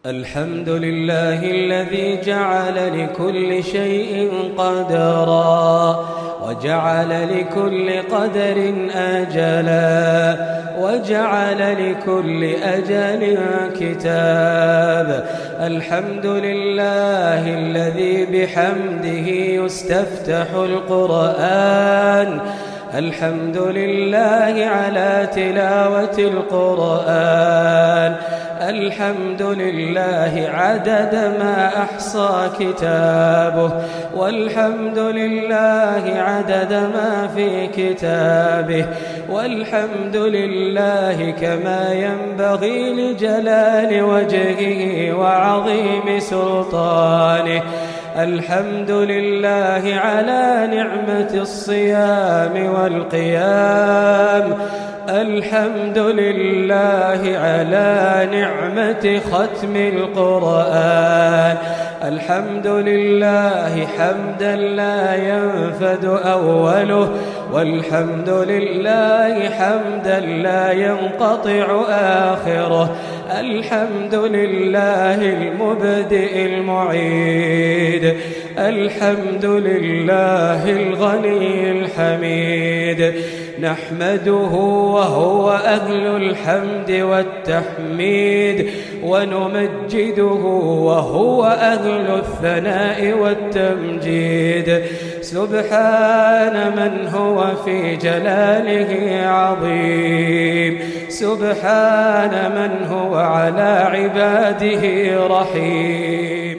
الحمد لله الذي جعل لكل شيء قدرا وجعل لكل قدر أجلا وجعل لكل أجل كتاب. الحمد لله الذي بحمده يستفتح القرآن. الحمد لله على تلاوة القرآن. الحمد لله عدد ما أحصى كتابه، والحمد لله عدد ما في كتابه، والحمد لله كما ينبغي لجلال وجهه وعظيم سلطانه. الحمد لله على نعمة الصيام والقيام. الحمد لله على نعمة ختم القرآن. الحمد لله حمدا لا ينفد أوله، والحمد لله حمدا لا ينقطع آخره. الحمد لله المبدئ المعيد. الحمد لله الغني الحميد. نحمده وهو أهل الحمد والتحميد، ونمجده وهو أهل الثناء والتمجيد. سبحان من هو في جلاله عظيم. سبحان من هو على عباده رحيم.